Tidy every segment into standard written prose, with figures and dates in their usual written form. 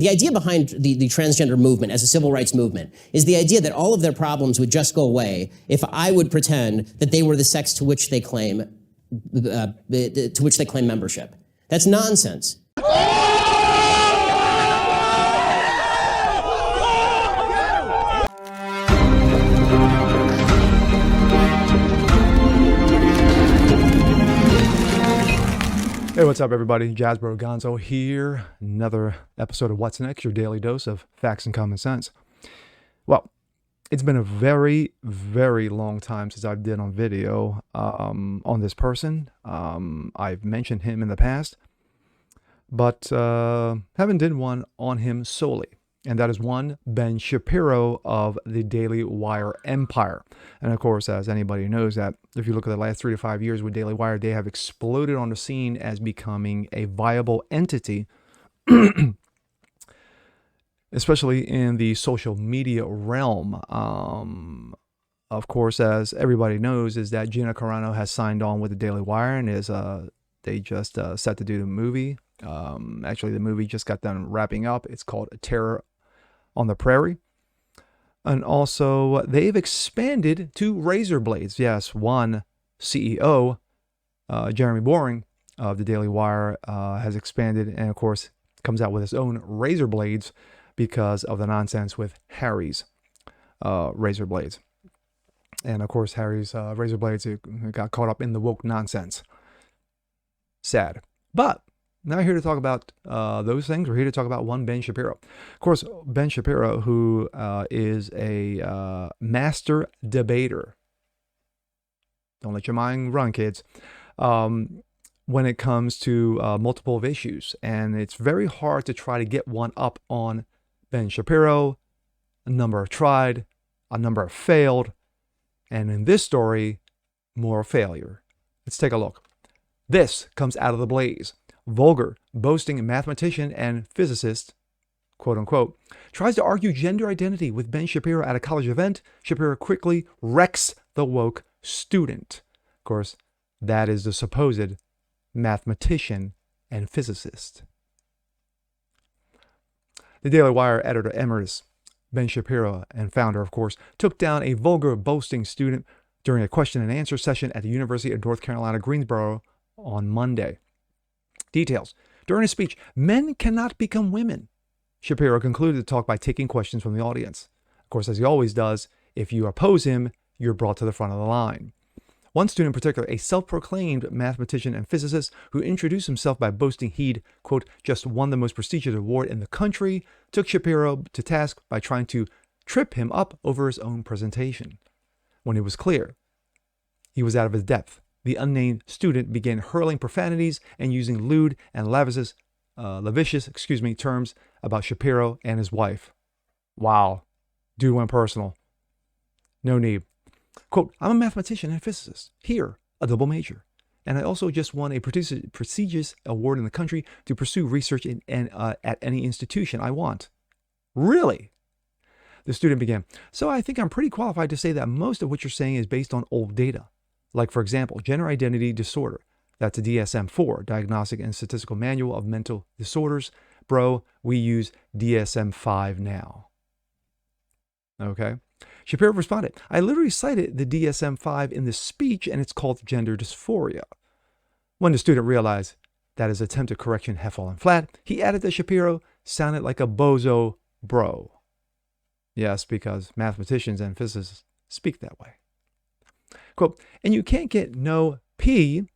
The idea behind the transgender movement as a civil rights movement is the idea that all of their problems would just go away if I would pretend that they were the sex to which they claim membership. That's nonsense. Hey, what's up, everybody? Jazzbro Gonzo here. Another episode of What's Next, your daily dose of facts and common sense. Well, it's been a very, very long time since I've did on video on this person. I've mentioned him in the past, but haven't did one on him solely. And that is one Ben Shapiro of the Daily Wire empire. And of course, as anybody knows, that if you look at the last 3 to 5 years with Daily Wire, they have exploded on the scene as becoming a viable entity, especially in the social media realm. Of course, as everybody knows, is that Gina Carano has signed on with the Daily Wire and is they just set to do the movie. Actually, the movie just got done wrapping up. It's called Terror on the Prairie. And also, they've expanded to razor blades. Yes, one CEO, Jeremy Boring of the Daily Wire, has expanded and, of course, comes out with his own razor blades because of the nonsense with Harry's razor blades. And, of course, Harry's razor blades got caught up in the woke nonsense. Sad. But not here to talk about those things. We're here to talk about one Ben Shapiro. Of course, Ben Shapiro, who is a master debater. Don't let your mind run, kids. When it comes to multiple of issues. And it's very hard to try to get one up on Ben Shapiro. A number have tried. A number have failed. And in this story, more failure. Let's take a look. This comes out of the blaze. Vulgar, boasting mathematician and physicist, quote unquote, tries to argue gender identity with Ben Shapiro at a college event. Shapiro quickly wrecks the woke student. Of course, that is the supposed mathematician and physicist. The Daily Wire editor emeritus, Ben Shapiro, and founder, of course, took down a vulgar, boasting student during a question and answer session at the University of North Carolina-Greensboro on Monday. Details. During his speech, men cannot become women. Shapiro concluded the talk by taking questions from the audience. Of course, as he always does, if you oppose him, you're brought to the front of the line. One student in particular, a self-proclaimed mathematician and physicist who introduced himself by boasting he'd, quote, just won the most prestigious award in the country, took Shapiro to task by trying to trip him up over his own presentation. When it was clear he was out of his depth, the unnamed student began hurling profanities and using lewd and lascivious terms about Shapiro and his wife. Wow. Dude went personal. No need. Quote, I'm a mathematician and physicist. Here, a double major. And I also just won a prestigious award in the country to pursue research at any institution I want. Really? The student began, so I think I'm pretty qualified to say that most of what you're saying is based on old data. Like, for example, gender identity disorder. That's a DSM-4, Diagnostic and Statistical Manual of Mental Disorders. Bro, we use DSM-5 now. Okay. Shapiro responded, I literally cited the DSM-5 in this speech, and it's called gender dysphoria. When the student realized that his attempted correction had fallen flat, he added that Shapiro sounded like a bozo bro. Yes, because mathematicians and physicists speak that way. Quote, and you can't get no pee,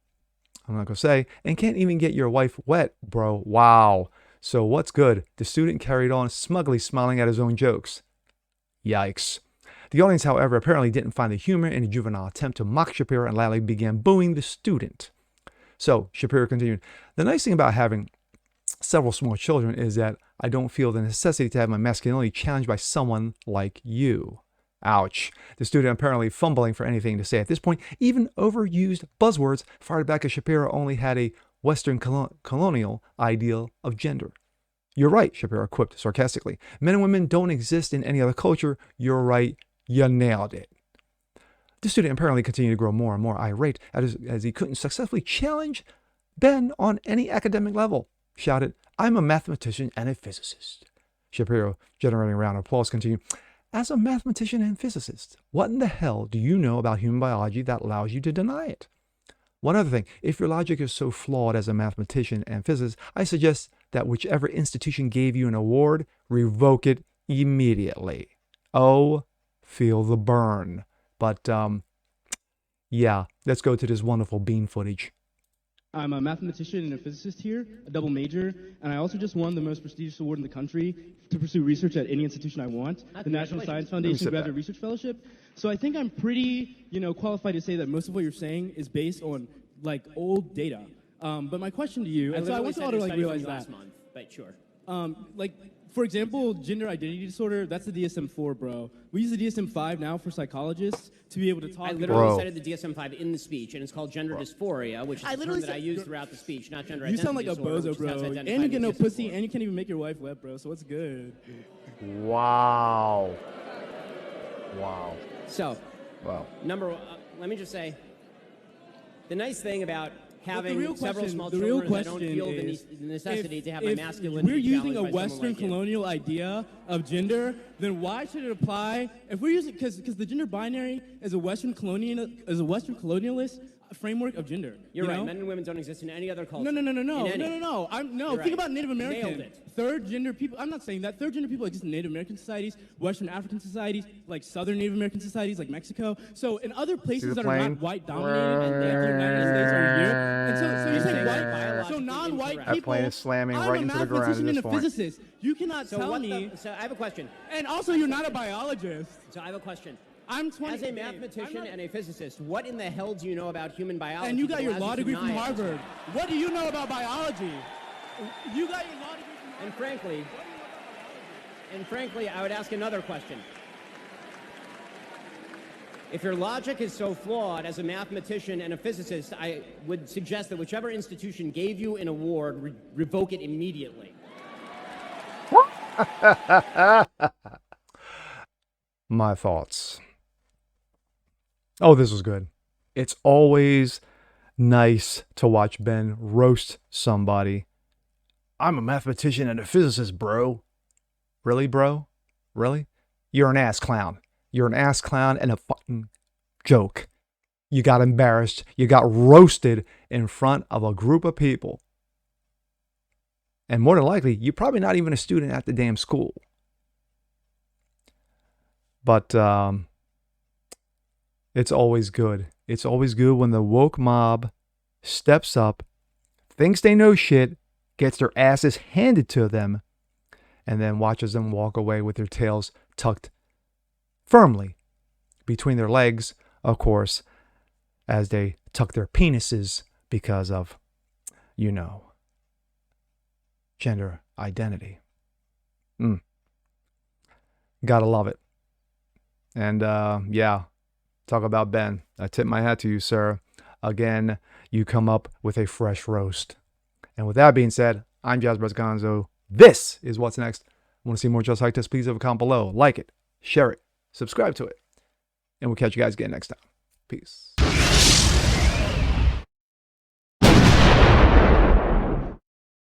I'm not going to say, and can't even get your wife wet, bro. Wow. So what's good? The student carried on, smugly smiling at his own jokes. Yikes. The audience, however, apparently didn't find the humor in a juvenile attempt to mock Shapiro and loudly began booing the student. So Shapiro continued, the nice thing about having several small children is that I don't feel the necessity to have my masculinity challenged by someone like you. Ouch. The student, apparently fumbling for anything to say at this point, even overused buzzwords, fired back at Shapiro only had a Western colonial ideal of gender. You're right, Shapiro quipped sarcastically. Men and women don't exist in any other culture. You're right. You nailed it. The student apparently continued to grow more and more irate as he couldn't successfully challenge Ben on any academic level. Shouted, I'm a mathematician and a physicist. Shapiro, generating a round of applause, continued. As a mathematician and physicist, what in the hell do you know about human biology that allows you to deny it? One other thing, if your logic is so flawed as a mathematician and physicist, I suggest that whichever institution gave you an award, revoke it immediately. Oh, feel the burn. But, yeah, let's go to this wonderful bean footage. I'm a mathematician and a physicist here, a double major, and I also just won the most prestigious award in the country to pursue research at any institution I want, the National Science Foundation Graduate Research Fellowship. So I think I'm pretty, qualified to say that most of what you're saying is based on, old data. But my question to you, and so I want you all to, realize that. Last month, but sure. For example, gender identity disorder, that's the DSM-4, bro. We use the DSM-5 now for psychologists to be able to talk. I literally cited the DSM-5 in the speech, and it's called gender dysphoria, which is a term that I use throughout the speech, not gender identity disorder. You sound like a bozo, bro. And you get no pussy, and you can't even make your wife wet, bro, so what's good? Wow. Wow. So, wow. Let me just say, the nice thing about having several small the real children, I don't question feel is, the necessity to have my masculinity. If we're using a challenged by someone Western like you. colonial idea of gender, then why should it apply? If we're using, because the gender binary is a Western colonialist framework of gender. You're right. Men and women don't exist in any other culture. No. Think right. about Native American. Nailed it. Third gender people. I'm not saying that. Third gender people exist in Native American societies, Western African societies, like Southern Native American societies, like Mexico. So in other places that are not white dominated, and the United States are here. And so you're saying white, so non-white people. That plane is slamming I'm right a into the ground at mathematician this and a point. physicist. You cannot tell me. So I have a question. And also, you're not a biologist. So I have a question. I'm 20. As a mathematician and a physicist, what in the hell do you know about human biology? And you got your that allows law you to degree from deny it? Harvard. What do you know about biology? You got your law degree from Harvard. And frankly, I would ask another question. If your logic is so flawed as a mathematician and a physicist, I would suggest that whichever institution gave you an award, revoke it immediately. My thoughts. Oh, this was good. It's always nice to watch Ben roast somebody. I'm a mathematician and a physicist, bro. Really, bro? Really? You're an ass clown. You're an ass clown and a fucking joke. You got embarrassed. You got roasted in front of a group of people. And more than likely, you're probably not even a student at the damn school. But it's always good. It's always good when the woke mob steps up, thinks they know shit, gets their asses handed to them, and then watches them walk away with their tails tucked firmly between their legs, of course, as they tuck their penises because of, gender identity. Gotta love it. And talk about Ben. I tip my hat to you, sir. Again, you come up with a fresh roast. And with that being said, I'm Jazz Brasconzo. This is What's Next. Want to see more just like this? Please leave a comment below. Like it, share it, subscribe to it. And we'll catch you guys again next time. Peace.